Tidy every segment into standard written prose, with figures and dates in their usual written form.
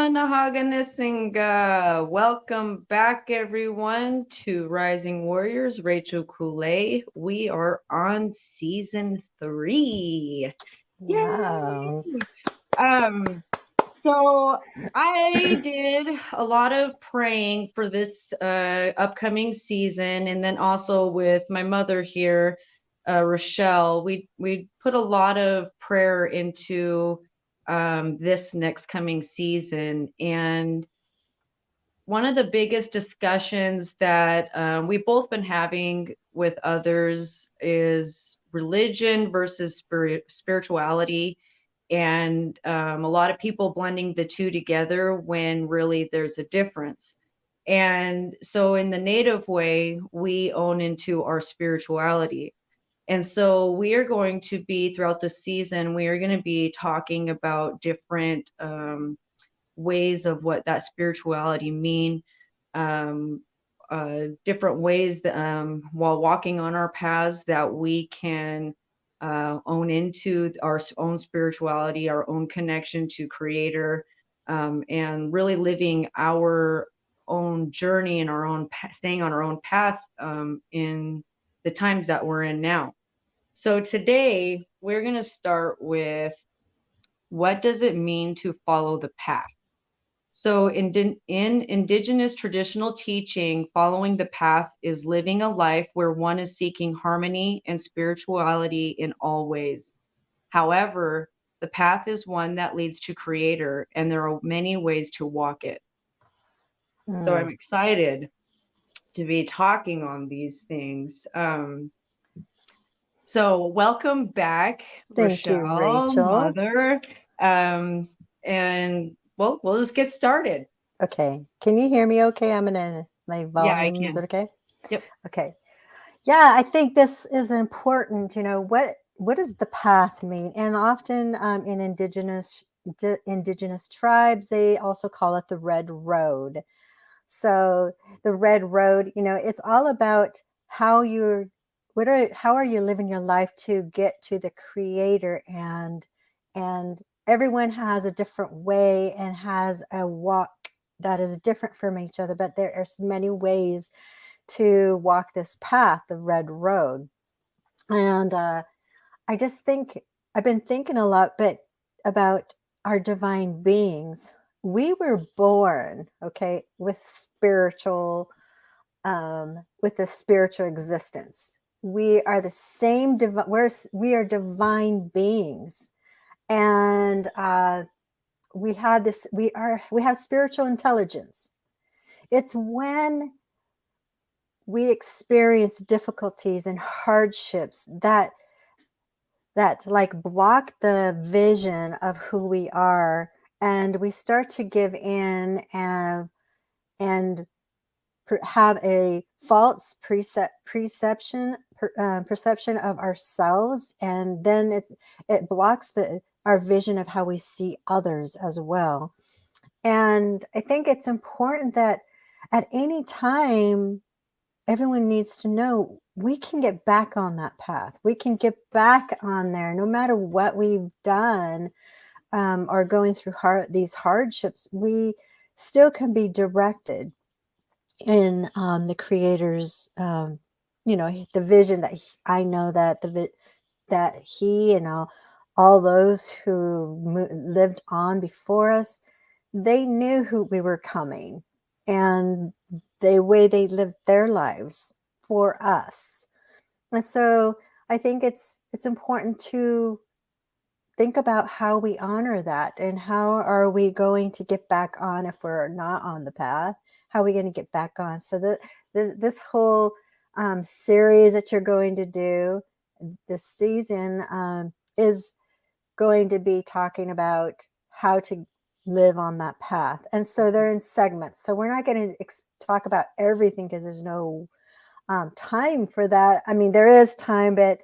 Nahaganissinga. Welcome back, everyone, to Rising Warriors. Rochelle Kulei. We are on season 3. Wow. Yay! Um, so I did a lot of praying for this upcoming season, and then also with my mother here, Rochelle. We put a lot of prayer into this next coming season, and one of the biggest discussions that we've both been having with others is religion versus spirituality, and a lot of people blending the two together when really there's a difference. And so, in the native way, we own into our spirituality. And so, we are going to be throughout the season, we are going to be talking about different ways of what that spirituality mean, um, different ways that, while walking on our paths, that we can own into our own spirituality, our own connection to Creator, and really living our own journey and our own staying on our own path in the times that we're in now. So today we're going to start with, what does it mean to follow the path? So, in Indigenous traditional teaching, following the path is living a life where one is seeking harmony and spirituality in all ways. However, the path is one that leads to Creator, and there are many ways to walk it. So, I'm Mm. excited to be talking on these things. So, welcome back, Thank you, Rochelle, Rachel. Mother. And well, we'll just get started. Okay. Can you hear me okay? My Yeah, I volume, is it can. okay? Yep. Okay. Yeah, I think this is important. What does the path mean? And often in indigenous tribes, they also call it the Red Road. So the Red Road, it's all about how are you living your life to get to the Creator, and everyone has a different way and has a walk that is different from each other, but there are many ways to walk this path, the Red Road. And I just think I've been thinking a lot, but about our divine beings. We were born, okay, with a spiritual existence. We are the same. We are divine beings, and we have this. We have spiritual intelligence. It's when we experience difficulties and hardships that like block the vision of who we are, and we start to give in and have a false perception of ourselves, and then it blocks our vision of how we see others as well. And I think it's important that at any time, everyone needs to know we can get back on that path. We can get back on there no matter what we've done, or going through these hardships. We still can be directed in the Creator's, the vision I know that that He and all those who lived on before us, they knew who we were coming, and the way they lived their lives for us. And so I think it's important to think about how we honor that, and how are we going to get back on if we're not on the path. How are we going to get back on? So this whole series that you're going to do this season is going to be talking about how to live on that path. And so they're in segments, so we're not going to talk about everything because there's no time for that. I mean, there is time, but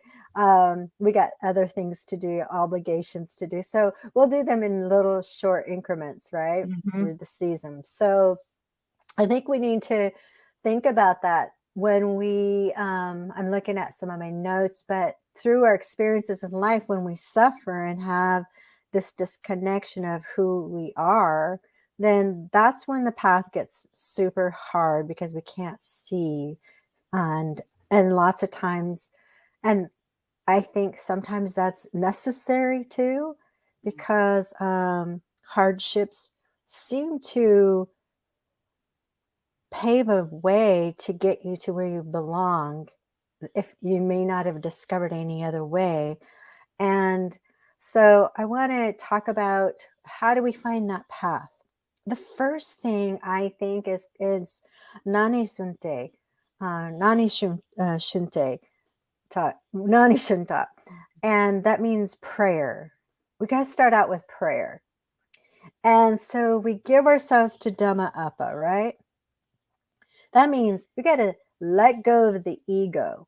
we got other things to do, obligations to do. So we'll do them in little short increments, right, Hmm. through the season. So I think we need to think about that when I'm looking at some of my notes, but through our experiences in life, when we suffer and have this disconnection of who we are, then that's when the path gets super hard because we can't see. And lots of times, and I think sometimes that's necessary too, because hardships seem to pave a way to get you to where you belong, if you may not have discovered any other way. And so I want to talk about, how do we find that path? The first thing I think is nani sunte, shunte, nani shunta, and that means prayer. We got to start out with prayer. And so we give ourselves to Dhamma Appa, right? That means we got to let go of the ego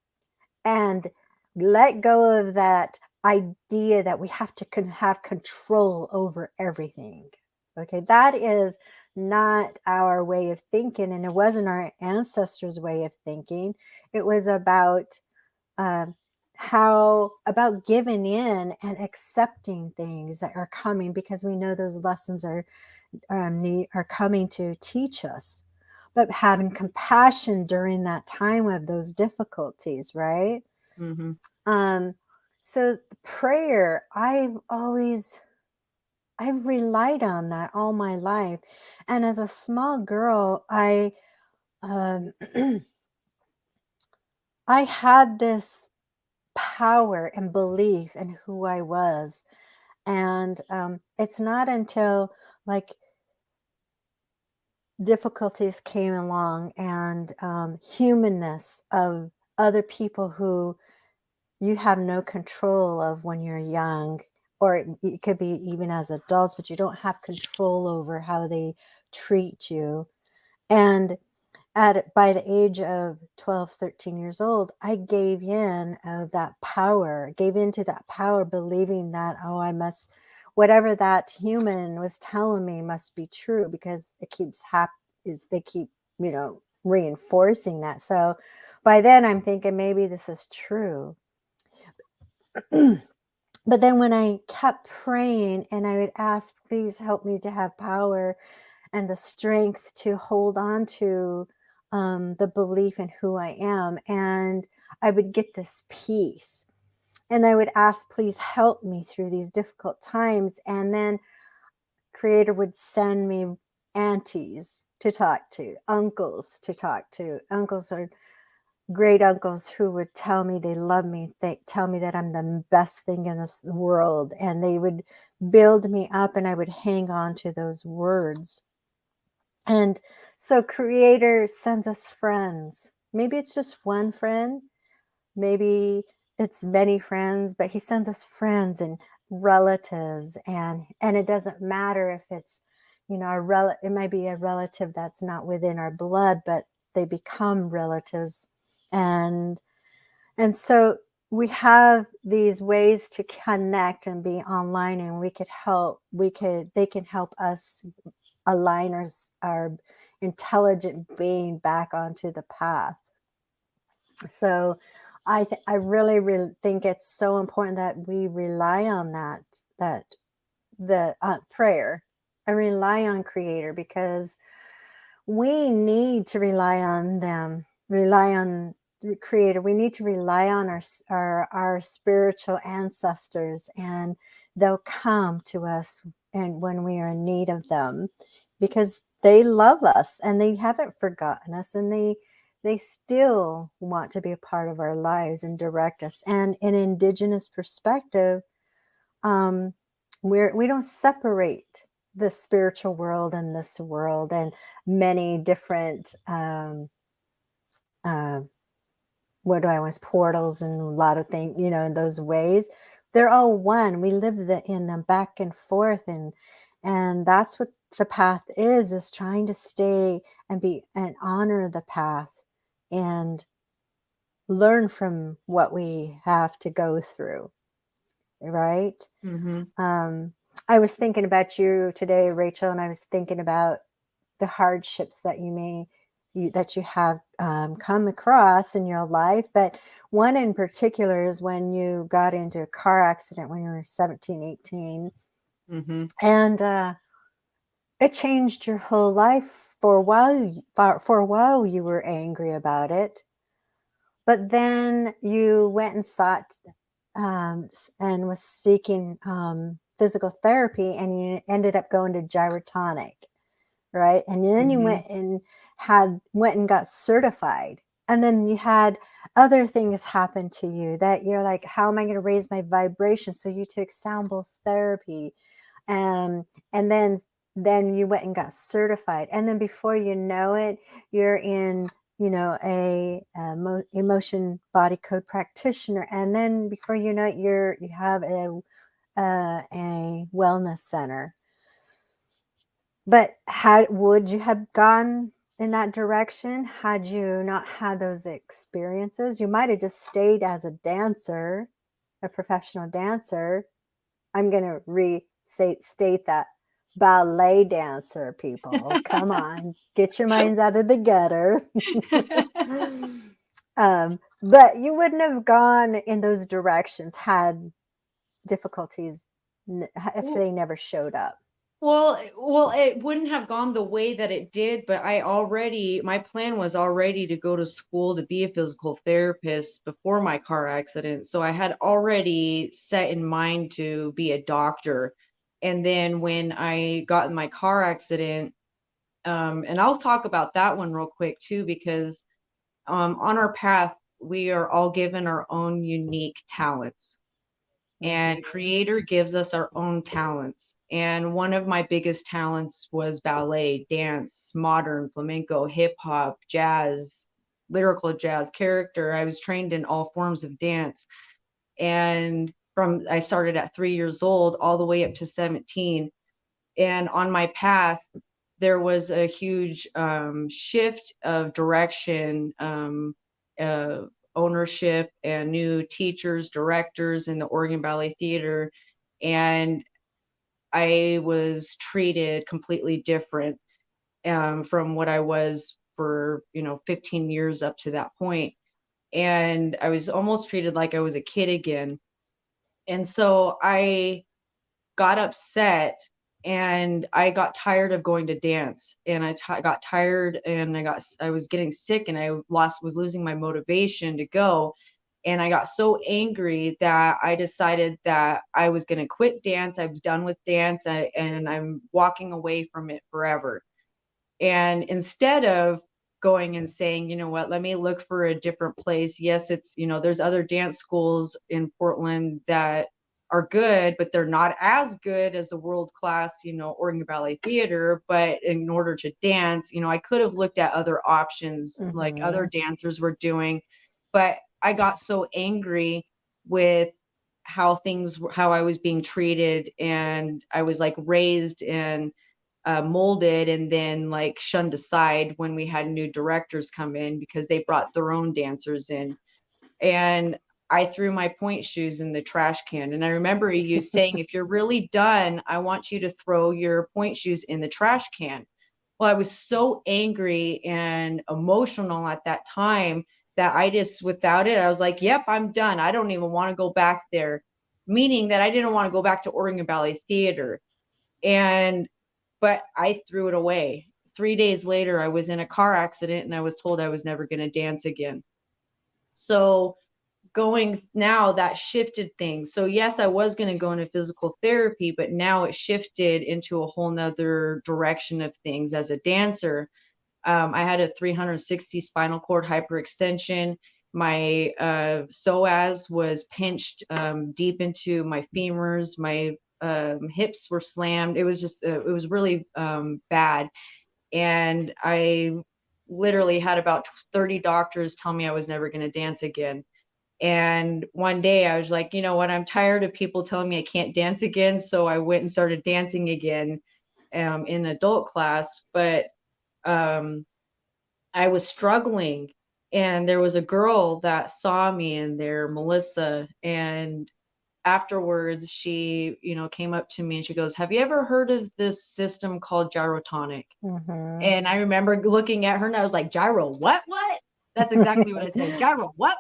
and let go of that idea that we have to have control over everything. Okay, that is not our way of thinking, and it wasn't our ancestors' way of thinking. It was about about giving in and accepting things that are coming, because we know those lessons are coming to teach us, but having compassion during that time of those difficulties, right? Mm-hmm. So the prayer, I've relied on that all my life. And as a small girl, I I had this power and belief in who I was. And it's not until like difficulties came along, and humanness of other people who you have no control of when you're young, or it could be even as adults, but you don't have control over how they treat you. And by the age of 12, 13 years old, I gave in of that power, gave into that power, believing that, oh, I must, whatever that human was telling me must be true, because it keeps they keep, reinforcing that. So by then I'm thinking, maybe this is true. But then when I kept praying and I would ask, please help me to have power and the strength to hold on to the belief in who I am, and I would get this peace. And I would ask, please help me through these difficult times. And then Creator would send me aunties to talk to, uncles to talk to. Uncles are great uncles who would tell me they love me. They tell me that I'm the best thing in this world. And they would build me up, and I would hang on to those words. And so Creator sends us friends. Maybe it's just one friend, maybe it's many friends, but he sends us friends and relatives. And it doesn't matter if it's, it might be a relative that's not within our blood, but they become relatives. And so we have these ways to connect and be online, and they can help us align our intelligent being back onto the path. So I really think it's so important that we rely on the prayer, and rely on Creator, because we need to rely on the Creator. We need to rely on our spiritual ancestors, and they'll come to us and when we are in need of them, because they love us and they haven't forgotten us, and they still want to be a part of our lives and direct us. And in Indigenous perspective, we don't separate the spiritual world and this world, and many different portals and a lot of things, in those ways. They're all one. We live in them back and forth, and that's what the path is trying to stay and honor the path and learn from what we have to go through, right? Mm-hmm. I was thinking about you today, Rachel, and I was thinking about the hardships that you have come across in your life. But one in particular is when you got into a car accident when you were 17, 18. Mm-hmm. And it changed your whole life for a while. For a while, you were angry about it, but then you went and sought and was seeking physical therapy, and you ended up going to gyrotonic, right? And then you went and got certified, and then you had other things happen to you that you're like, how am I going to raise my vibration? So you took sound bowl therapy, and then you went and got certified, and then before you know it, you're in, a emotion body code practitioner, and then before you know it, you have a wellness center. But would you have gone in that direction had you not had those experiences? You might have just stayed as a dancer, a professional dancer. I'm going to state that. Ballet dancer, people. Come on, get your minds out of the gutter. But you wouldn't have gone in those directions had difficulties if they never showed up. Well, it wouldn't have gone the way that it did, but my plan was already to go to school to be a physical therapist before my car accident. So I had already set in mind to be a doctor. And then when I got in my car accident, and I'll talk about that one real quick too, because on our path, we are all given our own unique talents. And Creator gives us our own talents. And one of my biggest talents was ballet, dance, modern, flamenco, hip hop, jazz, lyrical jazz, character. I was trained in all forms of dance. And I started at 3 years old all the way up to 17. And on my path, there was a huge shift of direction, ownership, and new teachers, directors in the Oregon Ballet Theater. And I was treated completely different from what I was for, 15 years up to that point. And I was almost treated like I was a kid again. And so I got upset, and I got tired of going to dance, and I got tired, and I was getting sick, and I was losing my motivation to go. And I got so angry that I decided that I was going to quit dance. I was done with dance, and I'm walking away from it forever. And instead of going and saying, you know what, let me look for a different place. Yes, it's, there's other dance schools in Portland that are good, but they're not as good as a world-class, Oregon Ballet Theater. But in order to dance, I could have looked at other options like other dancers were doing. But I got so angry with how I was being treated, and I was like raised and molded and then like shunned aside when we had new directors come in because they brought their own dancers in. And I threw my point shoes in the trash can. And I remember you saying, if you're really done, I want you to throw your point shoes in the trash can. Well, I was so angry and emotional at that time that I just, without it, I was like, yep, I'm done. I don't even want to go back there. Meaning that I didn't want to go back to Oregon Ballet Theater. But I threw it away. 3 days later, I was in a car accident, and I was told I was never going to dance again. So going now, that shifted things. So yes, I was going to go into physical therapy, but now it shifted into a whole nother direction of things as a dancer. I had a 360 spinal cord hyperextension. My psoas was pinched deep into my femurs. My hips were slammed. It was it was really bad. And I literally had about 30 doctors tell me I was never going to dance again. And one day I was like, you know what? I'm tired of people telling me I can't dance again. So I went and started dancing again in adult class. But I was struggling. And there was a girl that saw me in there, Melissa, and afterwards she, came up to me and she goes, have you ever heard of this system called gyrotonic? And I remember looking at her and I was like, gyro, what? That's exactly what I said. Gyro, what?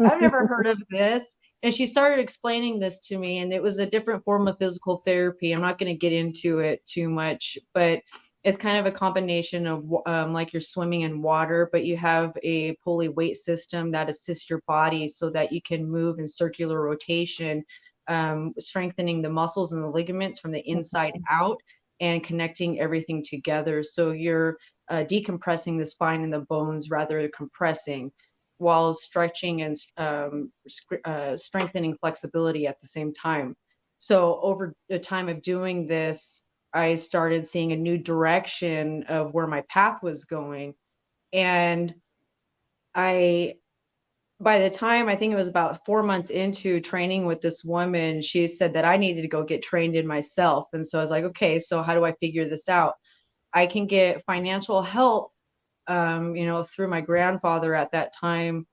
I've never heard of this. And she started explaining this to me, and it was a different form of physical therapy. I'm not going to get into it too much, but it's kind of a combination of like you're swimming in water, but you have a pulley weight system that assists your body so that you can move in circular rotation, strengthening the muscles and the ligaments from the inside out and connecting everything together. So you're decompressing the spine and the bones rather than compressing, while stretching and strengthening flexibility at the same time. So over the time of doing this, I started seeing a new direction of where my path was going. And I, by the time I think it was about 4 months into training with this woman, she said that I needed to go get trained in myself. And so I was like, okay, so how do I figure this out? I can get financial help, through my grandfather at that time,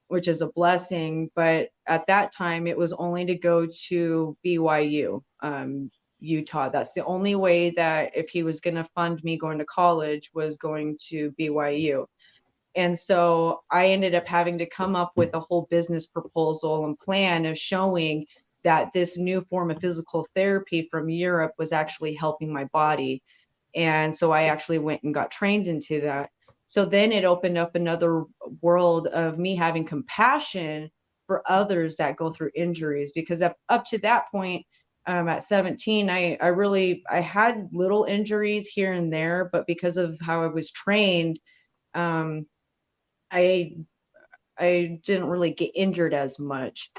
which is a blessing. But at that time, it was only to go to BYU, Utah. That's the only way that if he was going to fund me going to college was going to BYU. And so I ended up having to come up with a whole business proposal and plan of showing that this new form of physical therapy from Europe was actually helping my body. And so I actually went and got trained into that. So then it opened up another world of me having compassion for others that go through injuries, because up to that point, at 17, I had little injuries here and there, but because of how I was trained, um, I I didn't really get injured as much.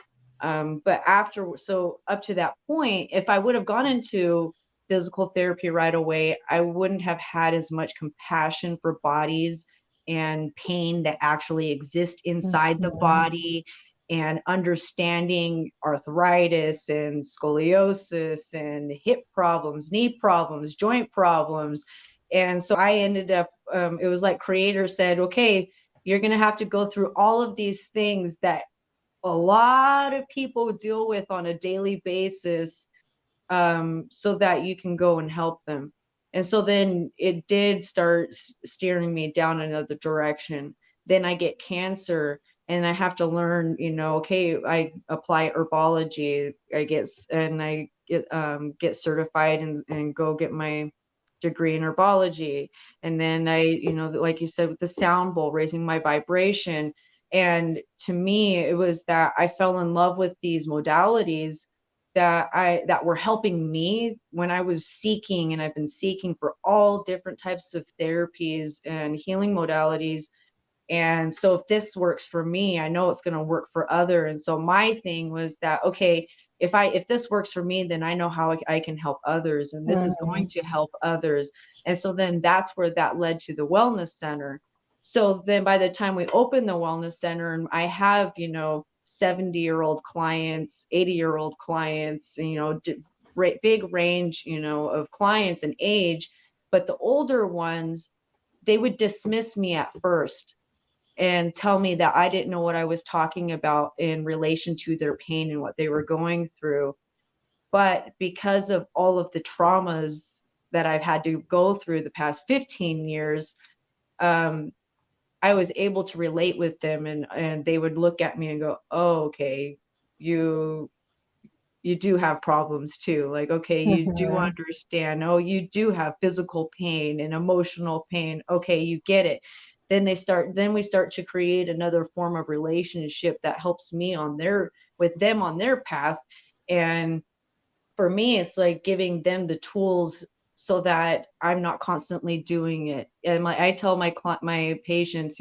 But so up to that point, if I would have gone into physical therapy right away, I wouldn't have had as much compassion for bodies and pain that actually exist inside the body, and understanding arthritis and scoliosis and hip problems, knee problems, joint problems. And so I ended up, it was like creator said, okay, you're going to have to go through all of these things that a lot of people deal with on a daily basis, so that you can go and help them. And so then it did start steering me down another direction. Then I get cancer and I have to learn, okay, I apply herbology. I get certified and go get my degree in herbology. And then like you said, with the sound bowl, raising my vibration. And to me, it was that I fell in love with these modalities that were helping me when I was seeking, and I've been seeking for all different types of therapies and healing modalities. And so if this works for me, I know it's going to work for other. And so my thing was that, okay, if this works for me, then I know how I can help others, and this is going to help others. And so then that's where that led to the wellness center. So then by the time we opened the wellness center, and I have, 70-year-old clients, 80-year-old clients, big range, of clients and age. But the older ones, they would dismiss me at first and tell me that I didn't know what I was talking about in relation to their pain and what they were going through. But because of all of the traumas that I've had to go through the past 15 years, I was able to relate with them, and they would look at me and go, "Oh, okay, you do have problems too. Like, okay, you do understand. Oh, you do have physical pain and emotional pain. Okay, you get it." Then we start to create another form of relationship that helps me with them on their path. And for me, it's like giving them the tools so that I'm not constantly doing it. And I tell my patients,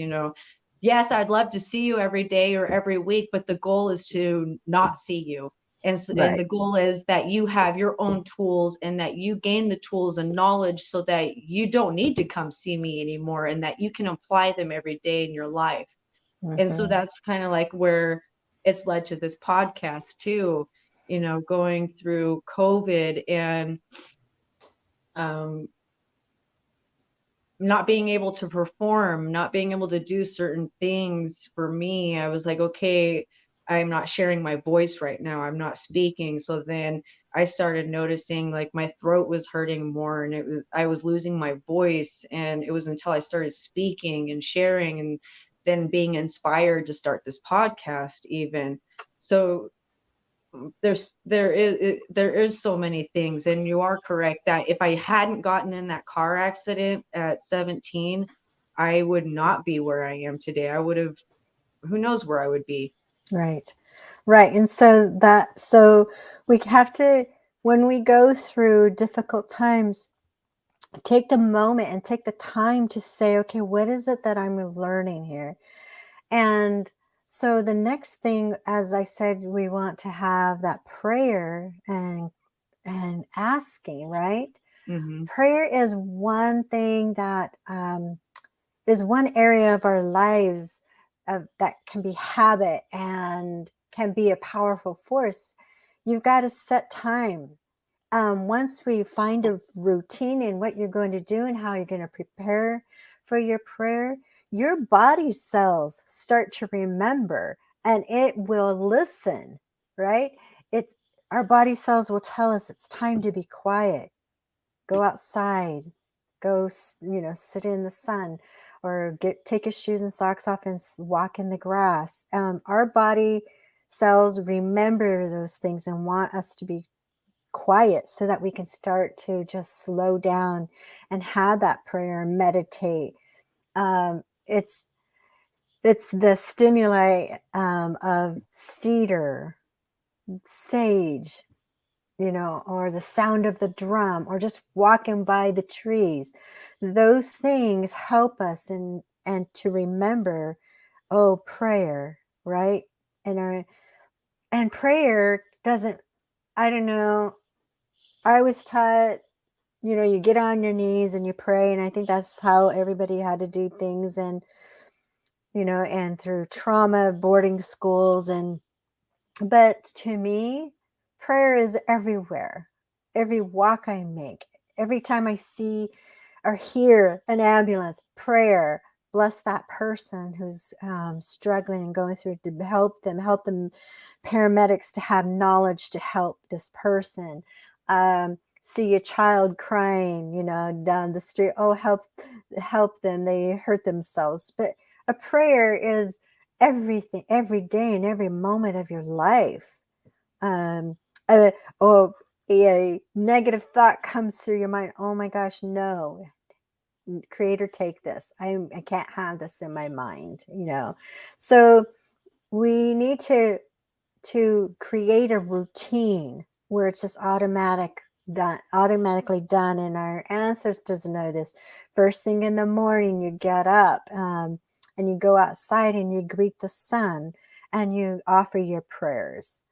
yes, I'd love to see you every day or every week, but the goal is to not see you. And the goal is that you have your own tools, and that you gain the tools and knowledge so that you don't need to come see me anymore, and that you can apply them every day in your life. And so that's kind of like where it's led to this podcast too, going through COVID and not being able to perform, not being able to do certain things. For me, I was like, okay, I'm not sharing my voice right now. I'm not speaking. So then I started noticing like my throat was hurting more, and I was losing my voice. And it was until I started speaking and sharing, and then being inspired to start this podcast even. So there is so many things, and you are correct that if I hadn't gotten in that car accident at 17, I would not be where I am today. I would have, who knows where I would be. Right. Right. And so we have to, when we go through difficult times, take the moment and take the time to say, okay, what is it that I'm learning here? And so the next thing, as I said, we want to have that prayer and asking, right? Mm-hmm. Prayer is one thing that is one area of our lives that can be habit and can be a powerful force. You've got to set time. Once we find a routine in what you're going to do and how you're going to prepare for your prayer, your body cells start to remember and it will listen, right? It's our body cells will tell us it's time to be quiet, go outside, go, sit in the sun, or take your shoes and socks off and walk in the grass. Our body cells remember those things and want us to be quiet so that we can start to just slow down and have that prayer and meditate. It's the stimuli of cedar, sage, or the sound of the drum, or just walking by the trees. Those things help us and to remember, prayer, right? And prayer doesn't, I don't know, I was taught, you get on your knees and you pray, and I think that's how everybody had to do things, and through trauma, boarding schools, but to me, prayer is everywhere. Every walk I make, every time I see or hear an ambulance, prayer, bless that person who's struggling and going through, to help them, paramedics to have knowledge to help this person. See a child crying, down the street. Oh, help them. They hurt themselves. But a prayer is everything, every day and every moment of your life. Uh, or a negative thought comes through your mind. Oh my gosh, no. Creator, take this. I can't have this in my mind, So we need to create a routine where it's just automatically done. And our ancestors know this. First thing in the morning, you get up and you go outside and you greet the sun and you offer your prayers.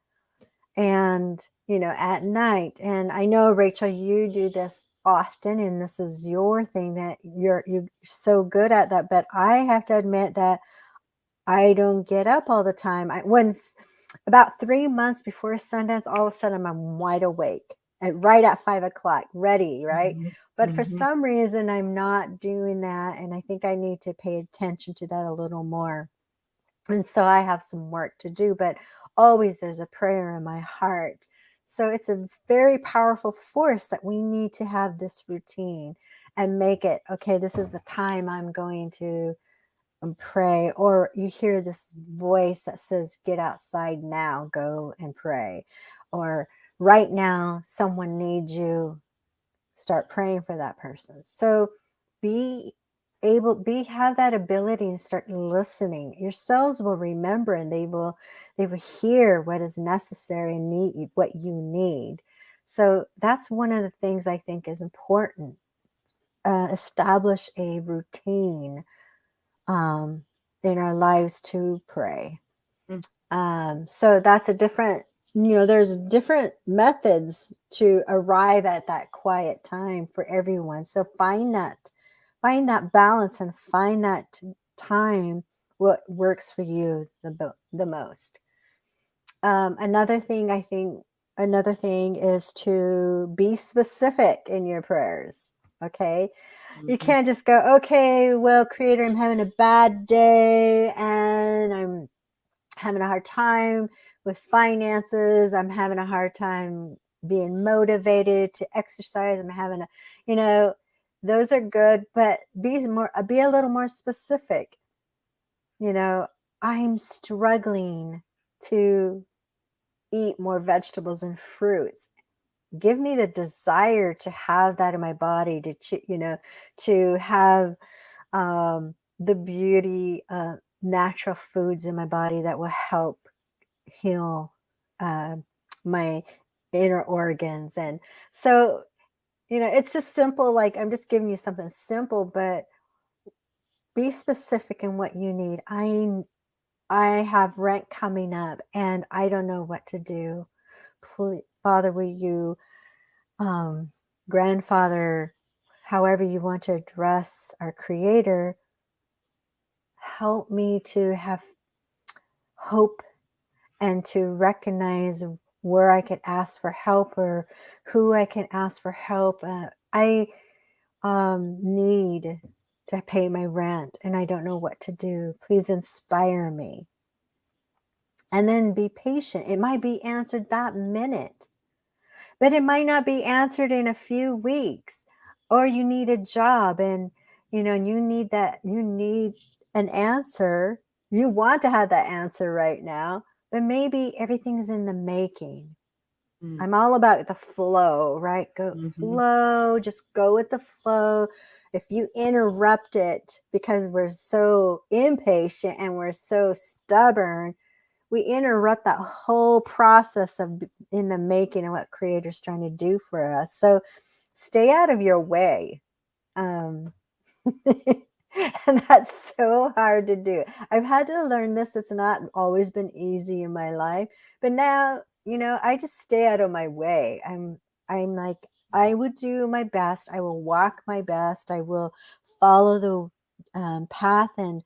And, at night, and I know, Rachel, you do this often, and this is your thing that you're so good at that. But I have to admit that I don't get up all the time. Once about 3 months before Sundance, all of a sudden I'm wide awake and right at 5:00, ready, right? Mm-hmm. But for Mm-hmm. some reason, I'm not doing that. And I think I need to pay attention to that a little more. And so I have some work to do, but always there's a prayer in my heart. So it's a very powerful force that we need to have this routine and make it, okay, this is the time I'm going to pray. Or you hear this voice that says, get outside now, go and pray. Or right now, someone needs you, start praying for that person. So have that ability to start listening. Your cells will remember, and they will hear what is necessary and need what you need. So that's one of the things I think is important. Establish a routine in our lives to pray. So that's a different, there's different methods to arrive at that quiet time for everyone. So find that balance and find that time what works for you the most. Another thing is to be specific in your prayers. Okay. You can't just go, okay, well, Creator, I'm having a bad day and I'm having a hard time with finances. I'm having a hard time being motivated to exercise. I'm having those are good, but be a little more specific. I'm struggling to eat more vegetables and fruits. Give me the desire to have that in my body, to have the beauty, natural foods in my body that will help heal my inner organs. And so, it's just simple. Like, I'm just giving you something simple, but be specific in what you need. I have rent coming up and I don't know what to do. Please, Father, will you, grandfather, however you want to address our Creator, help me to have hope and to recognize where I can ask for help or who I can ask for help. I need to pay my rent and I don't know what to do. Please inspire me. And then be patient. It might be answered that minute, but it might not be answered in a few weeks. Or you need a job and you need an answer. You want to have that answer right now, but maybe everything's in the making. I'm all about the flow, right? Flow, just go with the flow. If you interrupt it because we're so impatient and we're so stubborn, we interrupt that whole process of in the making of what Creator's trying to do for us. So stay out of your way. And that's so hard to do. I've had to learn this. It's not always been easy in my life, but now, I just stay out of my way. I'm like, I would do my best. I will walk my best. I will follow the path and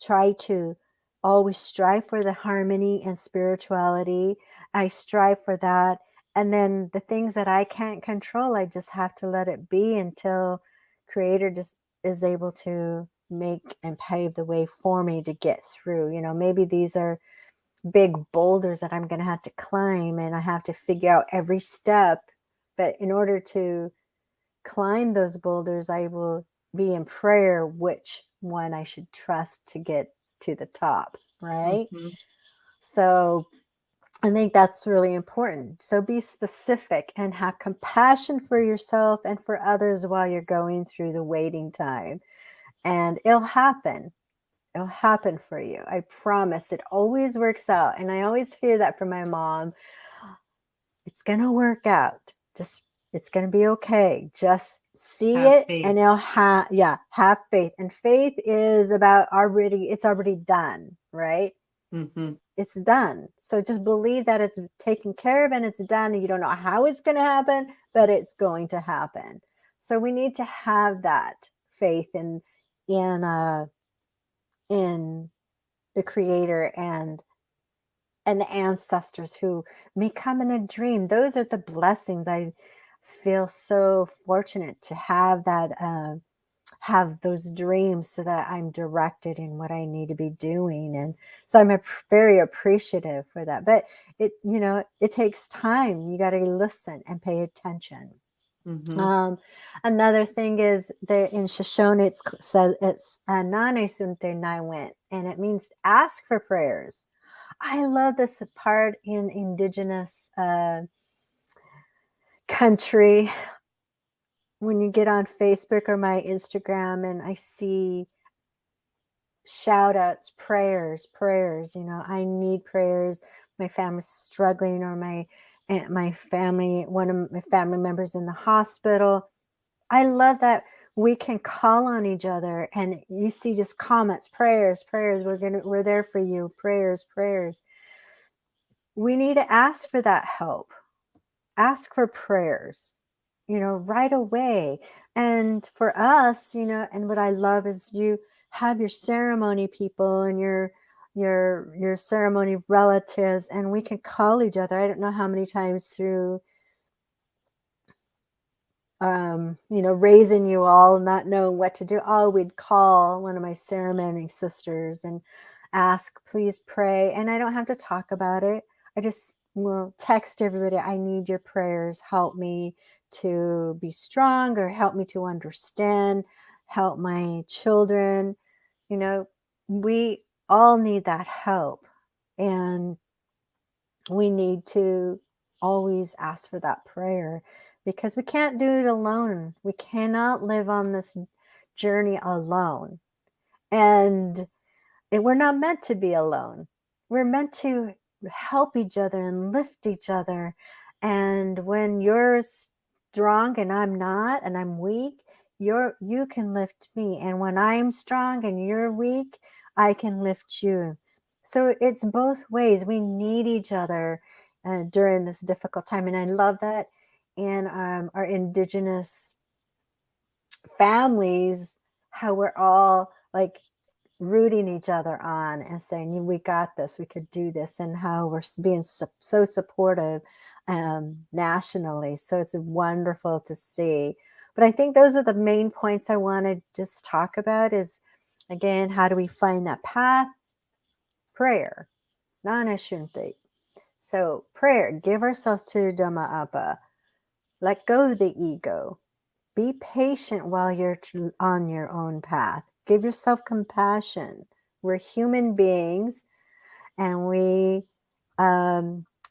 try to always strive for the harmony and spirituality. I strive for that. And then the things that I can't control, I just have to let it be until Creator just is able to make and pave the way for me to get through. Maybe these are big boulders that I'm going to have to climb and I have to figure out every step. But in order to climb those boulders, I will be in prayer which one I should trust to get to the top, right? So I think that's really important. So be specific and have compassion for yourself and for others while you're going through the waiting time. And it'll happen. It'll happen for you. I promise. It always works out. And I always hear that from my mom. It's going to work out. It's going to be okay. Just see Have it faith. and have faith. And faith is about it's already done, right? It's done. So just believe that it's taken care of and it's done. And you don't know how it's going to happen, but it's going to happen. So we need to have that faith in the Creator and the ancestors who may come in a dream. Those are the blessings. I feel so fortunate to have that, have those dreams so that I'm directed in what I need to be doing. And so I'm very appreciative for that. But it takes time. You got to listen and pay attention. Another thing is that in Shoshone, it says it's Nane and it means ask for prayers. I love this part in Indigenous country. When you get on Facebook or my Instagram and I see shout outs, prayers, I need prayers. My family's struggling, or my family, one of my family members in the hospital. I love that we can call on each other and you see just comments, prayers, we're there for you, prayers. We need to ask for that help. Ask for prayers, right away. And for us, and what I love is you have your ceremony people and your ceremony relatives, and we can call each other. I don't know how many times through raising you all, not knowing what to do. Oh, we'd call one of my ceremony sisters and ask, please pray. And I don't have to talk about it. I just will text everybody, I need your prayers. Help me to be strong, or help me to understand, help my children. We all need that help. And we need to always ask for that prayer, because we can't do it alone. We cannot live on this journey alone. And we're not meant to be alone. We're meant to help each other and lift each other. And when you're strong and I'm not, and I'm weak, you can lift me. And when I'm strong and you're weak, I can lift you. So it's both ways. We need each other during this difficult time. And I love that in our Indigenous families, how we're all like rooting each other on and saying, we got this, we could do this, and how we're being so supportive nationally. So it's wonderful to see. But I think those are the main points I want to just talk about is, again, how do we find that path? Prayer, nanashunti. So prayer, give ourselves to Dhamma Appa. Let go of the ego. Be patient while you're on your own path. Give yourself compassion. We're human beings, and we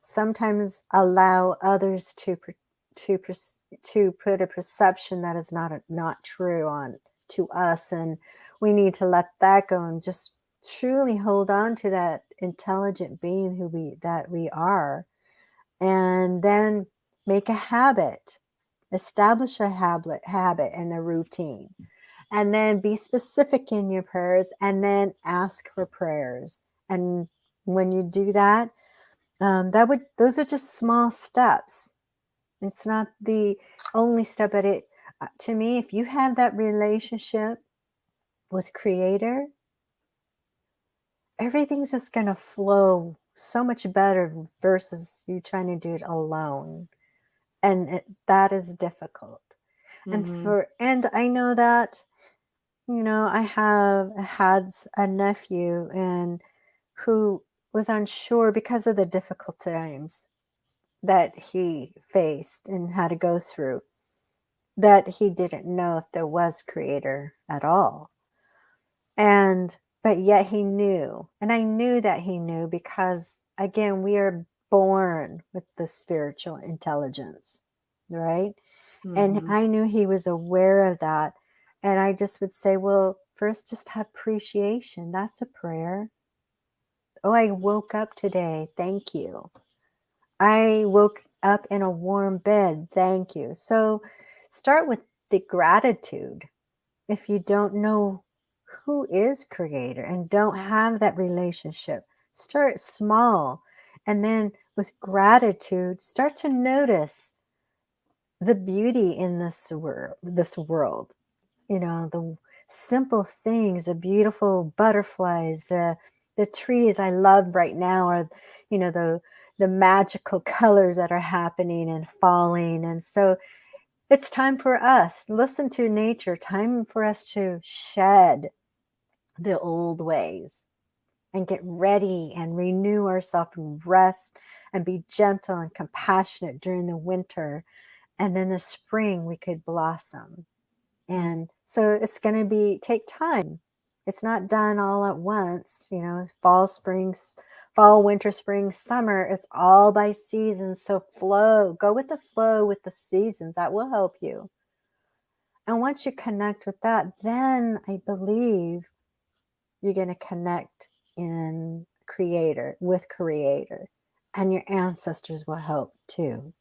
sometimes allow others to put a perception that is not true on to us, and we need to let that go and just truly hold on to that intelligent being that we are, and then make a habit. Establish a habit and a routine, and then be specific in your prayers, and then ask for prayers. And when you do that, those are just small steps. It's not the only step, but to me, if you have that relationship with Creator, everything's just going to flow so much better versus you trying to do it alone. And that is difficult. Mm-hmm. And I know that, I had a nephew and who was unsure because of the difficult times that he faced and had to go through, that he didn't know if there was Creator at all. But yet he knew. And I knew that he knew because, again, we are born with the spiritual intelligence, right? And Mm-hmm. I knew he was aware of that. And I just would say, well, first, just have appreciation. That's a prayer. Oh, I woke up today. Thank you. I woke up in a warm bed. Thank you. So start with the gratitude. If you don't know who is Creator and don't have that relationship, start small. And then with gratitude, start to notice the beauty in this world, the simple things, the beautiful butterflies, the trees I love right now are, the magical colors that are happening and falling. And so it's time for us, listen to nature, time for us to shed the old ways and get ready and renew ourselves and rest and be gentle and compassionate during the winter. And then the spring we could blossom. And so it's going to take time. It's not done all at once, fall, winter, spring, summer. It's all by seasons. So go with the flow with the seasons. That will help you. And once you connect with that, then I believe you're going to connect with Creator, and your ancestors will help too.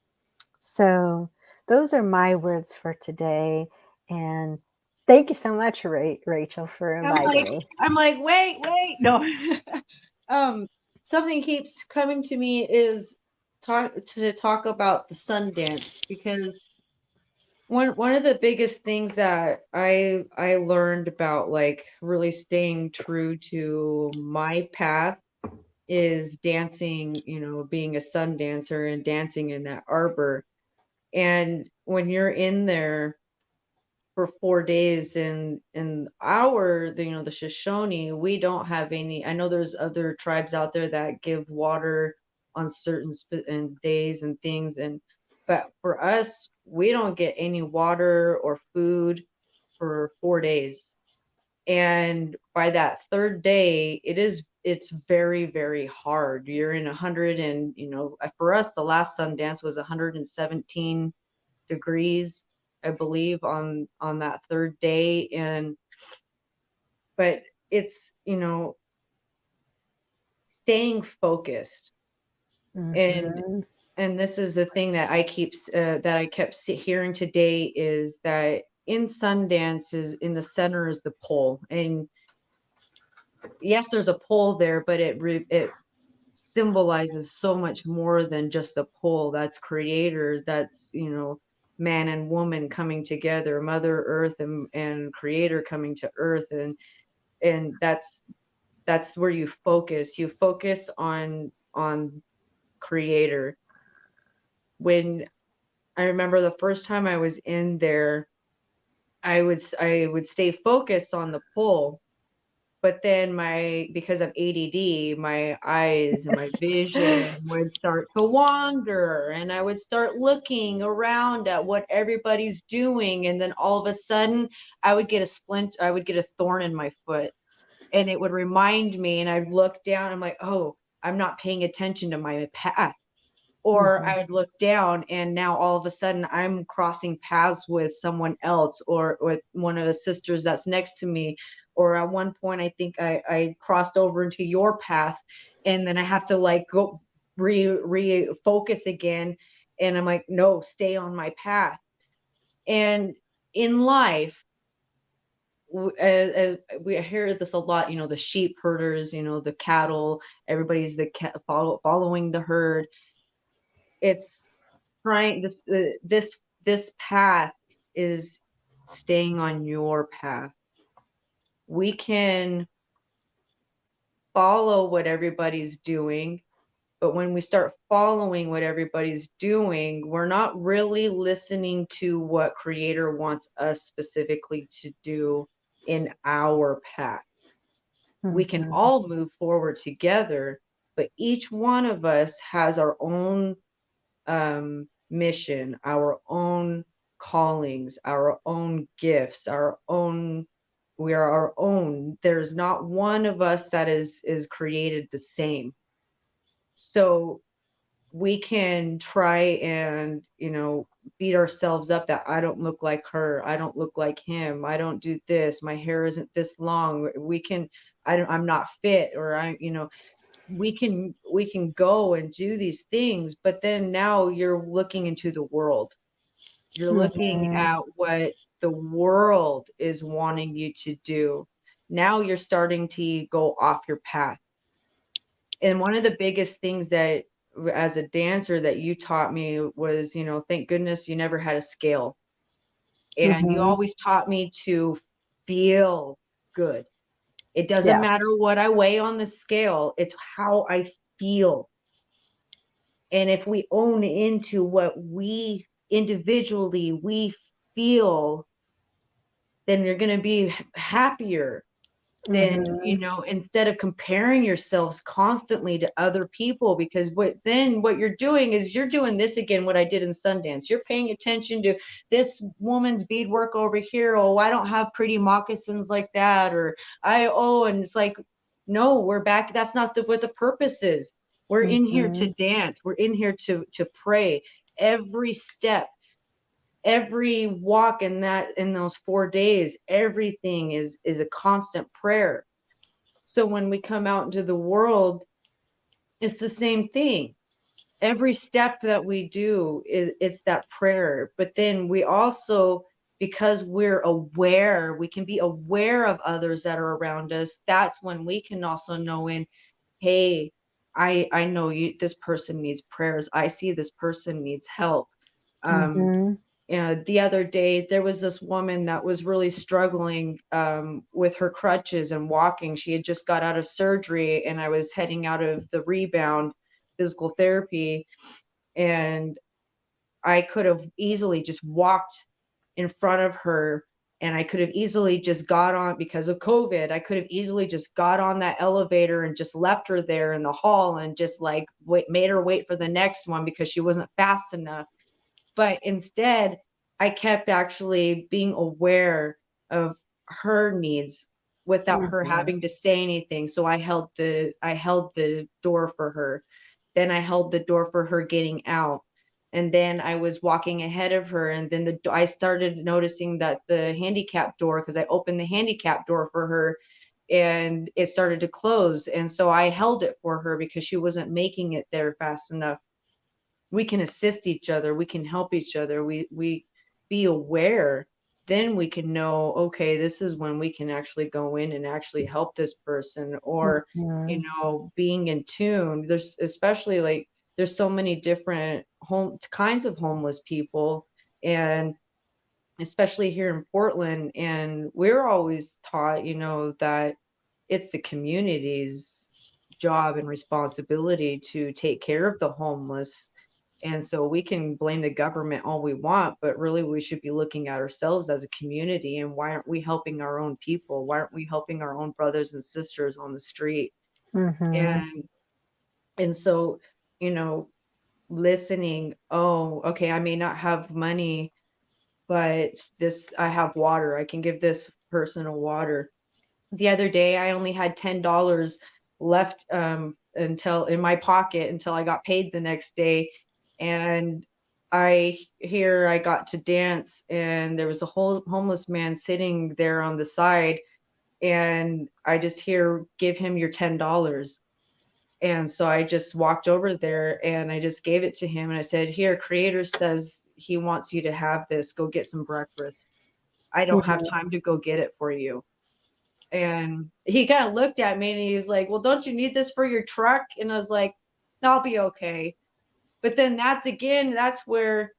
So those are my words for today. And thank you so much, Rachael, for I'm inviting like, me. wait, no. um, Something keeps coming to me is talk about the sun dance, because one of the biggest things that I learned about like really staying true to my path is dancing, being a sun dancer and dancing in that arbor. And when you're in there for 4 days in the Shoshone, we don't have any. I know there's other tribes out there that give water on certain and days and things, but for us, we don't get any water or food for 4 days. And by that third day, it's very, very hard. You're in 100 and, for us, the last Sundance was 117 degrees, I believe, on that third day. But it's, staying focused. And Mhm. and this is the thing that I kept hearing today, is that in Sundance, is in the center is the pole. And yes, there's a pole there, but it symbolizes so much more than just the pole. That's creator, that's, man and woman coming together, Mother Earth and creator coming to earth. And that's where you focus on creator. When I remember the first time I was in there, I would stay focused on the pole, but then because of ADD, my eyes and my vision would start to wander, and I would start looking around at what everybody's doing, and then all of a sudden I would get a thorn in my foot, and it would remind me, and I'd look down, I'm like, oh, I'm not paying attention to my path. Or Mhm. I would look down, and now all of a sudden I'm crossing paths with someone else, or with one of the sisters that's next to me. Or at one point, I think I crossed over into your path, and then I have to like go refocus again. And I'm like, no, stay on my path. And in life, we hear this a lot, the sheep herders, the cattle, everybody's following the herd. It's trying this path is staying on your path. We can follow what everybody's doing, but when we start following what everybody's doing, we're not really listening to what creator wants us specifically to do in our path. We can Mhm. all move forward together, but each one of us has our own mission, our own callings, our own gifts, we are our own. There's not one of us that is created the same. So we can try and, beat ourselves up that I don't look like her, I don't look like him, I don't do this, my hair isn't this long. I'm not fit, or we can go and do these things, but then now you're looking into the world. You're looking Mhm. at what the world is wanting you to do. Now you're starting to go off your path. And one of the biggest things that, as a dancer, that you taught me was, thank goodness you never had a scale. And you Mhm. always taught me to feel good. It doesn't matter Yes. what I weigh on the scale, it's how I feel. And if we own into what we individually we feel, then you're going to be happier. Then, Mhm. instead of comparing yourselves constantly to other people, because what you're doing is you're doing this again, what I did in Sundance. You're paying attention to this woman's beadwork over here. Oh, I don't have pretty moccasins like that. And it's like, no, we're back. That's not what the purpose is. We're in here to Mhm. dance. We're in here to pray. Every step, every walk in those 4 days, everything is a constant prayer. So when we come out into the world, it's the same thing. Every step that we do it's that prayer. But then we also, because we're aware, we can be aware of others that are around us. That's when we can also know, in, hey, I know this person needs prayers. I see this person needs help. um Mhm. the other day, there was this woman that was really struggling with her crutches and walking. She had just got out of surgery, and I was heading out of the rebound physical therapy, and I could have easily just walked in front of her, and I could have easily just got on, because of COVID, I could have easily just got on that elevator and just left her there in the hall, and just like made her wait for the next one because she wasn't fast enough. But instead, I kept actually being aware of her needs. without her Mhm. having to say anything. So I held the door for her. Then I held the door for her getting out. And then I was walking ahead of her, and then I started noticing that the handicap door, because I opened the handicap door for her, and it started to close. And so I held it for her because she wasn't making it there fast enough. We can assist each other, we can help each other, we be aware, then we can know, okay, this is when we can actually go in and actually help this person. Or Mhm. being in tune, there's especially like there's so many different kinds of homeless people, and especially here in Portland, and we're always taught, that it's the community's job and responsibility to take care of the homeless. And so we can blame the government all we want, but really we should be looking at ourselves as a community, and why aren't we helping our own people? Why aren't we helping our own brothers and sisters on the street? Mhm. And so, you know, listening, oh, okay, I may not have money, but this I have water. I can give this person a water. The other day I only had $10 left until in my pocket until I got paid the next day. And I got to dance, and there was a whole homeless man sitting there on the side, and I just hear, give him your $10. And so I just walked over there and I just gave it to him, and I said, here, creator says he wants you to have this, go get some breakfast. I don't have Mhm. time to go get it for you. And he kind of looked at me and he was like, well, don't you need this for your truck? And I was like, no, I'll be okay. But then that's where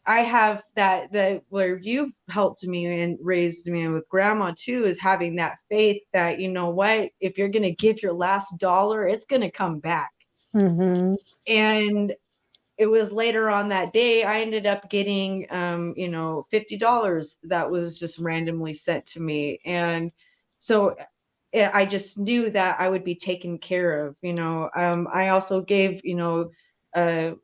I have that where you've helped me and raised me, and with grandma too, is having that faith that, you know what, if you're going to give your last dollar, it's going to come back. Mhm. And it was later on that day I ended up getting $50 that was just randomly sent to me. And so I just knew that I would be taken care of. I also gave a, a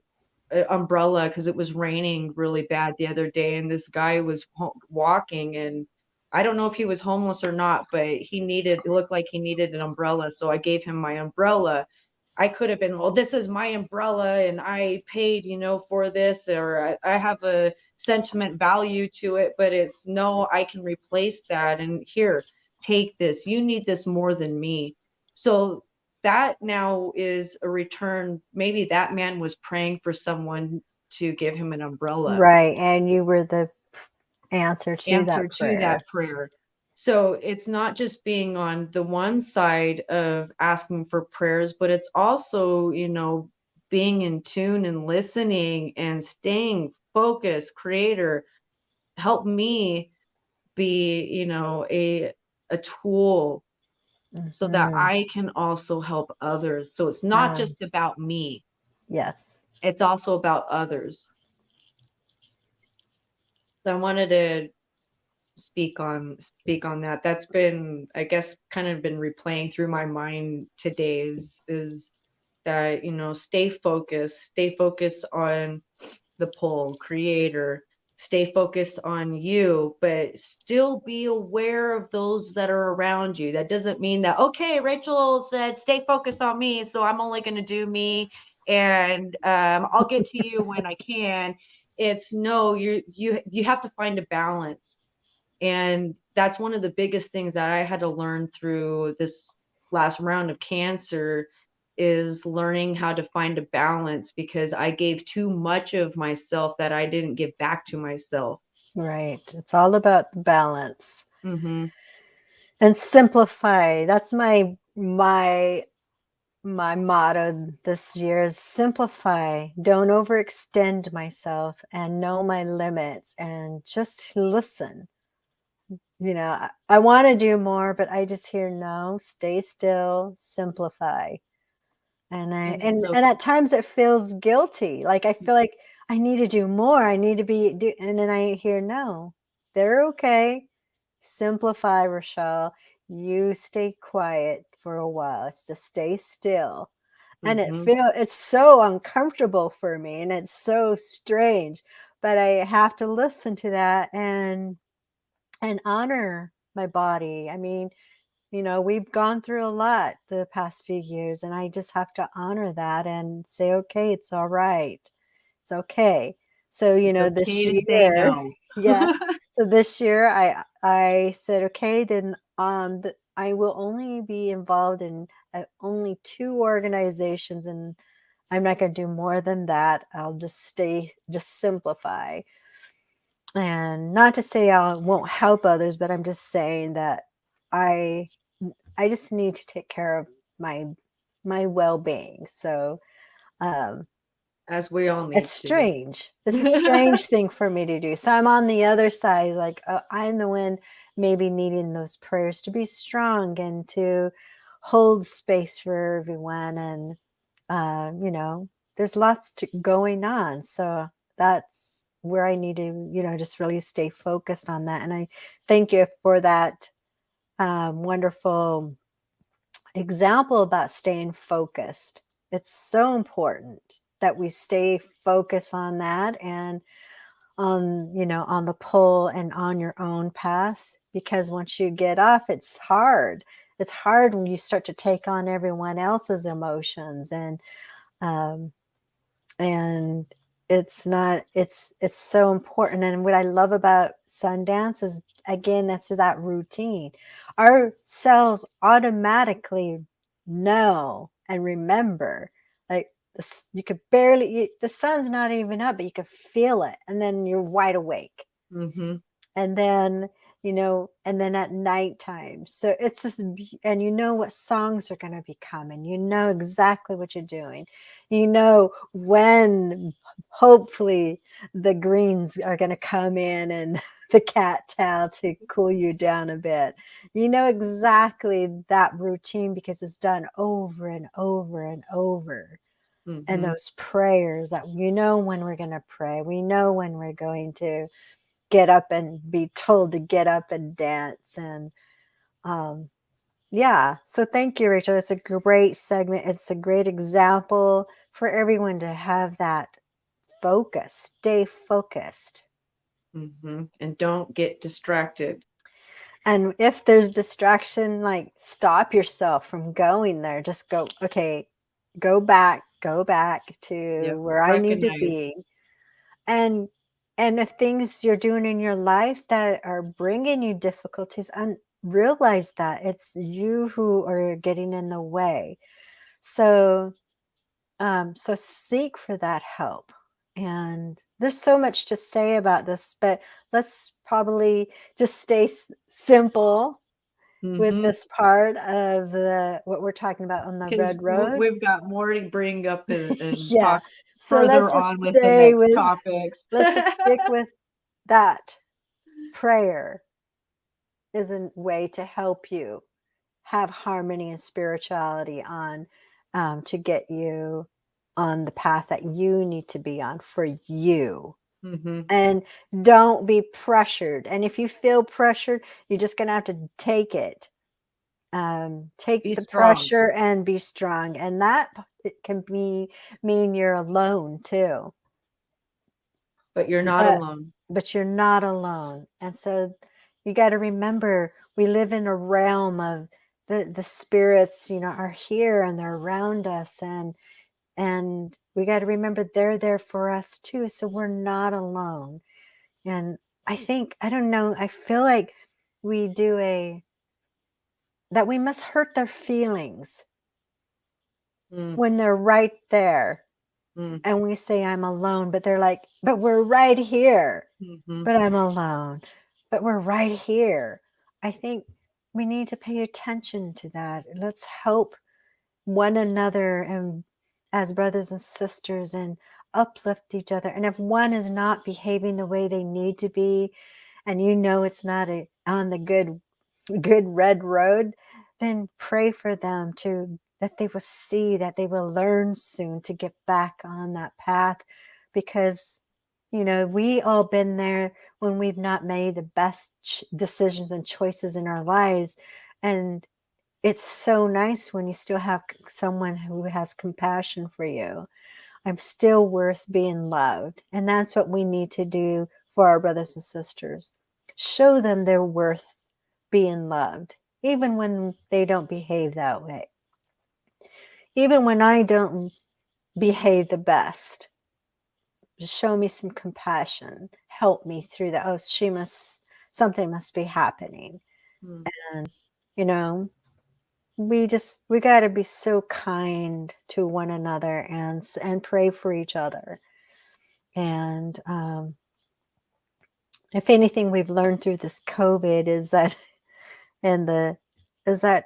umbrella because it was raining really bad the other day, and this guy was walking, and I don't know if he was homeless or not, but it looked like he needed an umbrella, so I gave him my umbrella. I could have been, well, this is my umbrella and I paid, for this, or I have a sentiment value to it, but it's no, I can replace that. And here, take this. You need this more than me. So that now is a return. Maybe that man was praying for someone to give him an umbrella, Right, and you were the answer to answer that to prayer. that prayer. So it's not just being on the one side of asking for prayers, but it's also, being in tune and listening and staying focused. Creator, help me be, a tool so that Mhm. I can also help others. So it's not Um, just about me, yes. it's also about others. So I wanted to speak on that. That's been, I guess, kind of been replaying through my mind today, is that, stay focused on the pull, creator, stay focused on you, but still be aware of those that are around you. That doesn't mean that, okay, Rachel said stay focused on me, so I'm only going to do me, and I'll get to you when I can. It's no, you have to find a balance. And that's one of the biggest things that I had to learn through this last round of cancer, is learning how to find a balance, because I gave too much of myself that I didn't give back to myself. Right. It's all about the balance Mhm. and simplify. That's my motto this year is simplify. Don't overextend myself and know my limits and just listen. I want to do more, but I just hear no, stay still, simplify. And I And and so and at times it feels guilty. Like I feel like I need to do more. I need to and then I hear no. They're okay. Simplify, Rochelle. You stay quiet for a while. It's just stay still. And mhm. it's so uncomfortable for me and it's so strange, but I have to listen to that and honor my body. I mean, we've gone through a lot the past few years, and I just have to honor that and say, okay, it's all right. It's okay. So, It's this okay to say year, no. yes. So this year I said, okay, then I will only be involved in only 2 organizations, and I'm not going to do more than that. I'll just simplify. And not to say I won't help others, but I'm just saying that I I just need to take care of my well-being. So, um, As we all it's need to. strange. It's a strange thing for me to do. So I'm on the other side, like I'm the one maybe needing those prayers to be strong and to hold space for everyone. And there's lots going on. So that's where I need to, just really stay focused on that. And I thank you for that wonderful example about staying focused. It's so important that we stay focused on that and on the pull and on your own path, because once you get off, it's hard. It's hard when you start to take on everyone else's emotions, um, and it's so important. And what I love about Sundance is, again, that's that routine. Our cells automatically know and remember, like this, you could barely, the sun's not even up, but you could feel it, and then you're wide awake. Mm-hmm. And then and then at nighttime, so it's this, and what songs are going to be coming, exactly what you're doing, when hopefully the greens are going to come in and the cattail to cool you down a bit. Exactly that routine, because it's done over and over and over. And Mm-hmm. those prayers that when we're going to pray, we know when we're going to get up and be told to get up and dance. And yeah, so thank you, Rachel. It's a great segment. It's a great example for everyone to have that focus, stay focused. Mm-hmm. And don't get distracted. And if there's distraction, like, stop yourself from going there. Just go, okay, go back to Yep. where I need to Recognize. be. And if things you're doing in your life that are bringing you difficulties, and realize that it's you who are getting in the way. So so seek for that help. And there's so much to say about this, but let's probably just stay simple with Mm-hmm. this part of what we're talking about on the Because red road. we've got more to bring up and Yeah. talk So further on with the next topics. let's just stick with that. Prayer is a way to help you have harmony and spirituality on, to get you on the path that you need to be on for you. Mm-hmm. And don't be pressured. And if you feel pressured, you're just going to have to take it. Take Be the strong, pressure and be strong. And that it can mean you're alone too. but you're not But alone. you're not alone. And so you got to remember, we live in a realm of the spirits, are here and they're around us, and we got to remember they're there for us too. So we're not alone. And I don't know, I feel like we that we must hurt their feelings Mm, when they're right there. mm, And we say, I'm alone, but they're like, but we're right here. mm-hmm. But I'm alone, but we're right here. I think we need to pay attention to that. Let's help one another and as brothers and sisters, and uplift each other. And if one is not behaving the way they need to be, and it's not on the good red road, then pray for them that they will see, that they will learn soon to get back on that path. Because we all been there when we've not made the best decisions and choices in our lives. And it's so nice when you still have someone who has compassion for you. I'm still worth being loved. And that's what we need to do for our brothers and sisters. Show them their worth being loved, even when they don't behave that way. Even when I don't behave the best, just show me some compassion. Help me through that. Oh, something must be happening. Mm. And, you know, we got to be so kind to one another and pray for each other. And if anything we've learned through this COVID is that, is that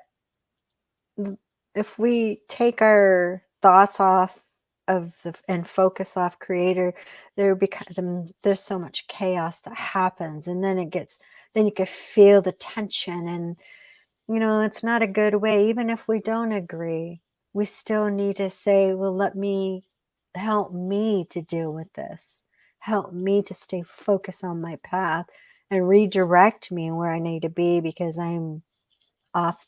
if we take our thoughts off and focus off Creator, there's so much chaos that happens, and then you can feel the tension, and it's not a good way. Even if we don't agree, we still need to say, well, help me to deal with this. Help me to stay focused on my path and redirect me where I need to be, because I'm off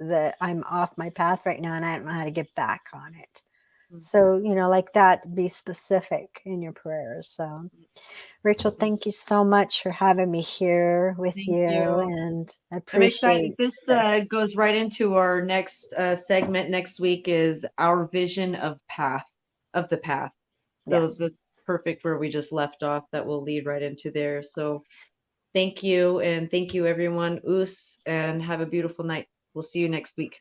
my path right now and I don't know how to get back on it. So, like that, be specific in your prayers. So, Rachael, thank you so much for having me here with Thank you, you. and I I'm excited. appreciate This this. goes right into our next segment next week, is our vision of the path. So Yes. that's perfect where we just left off. That will lead right into there. So thank you, and thank you everyone. Oos, and have a beautiful night. We'll see you next week.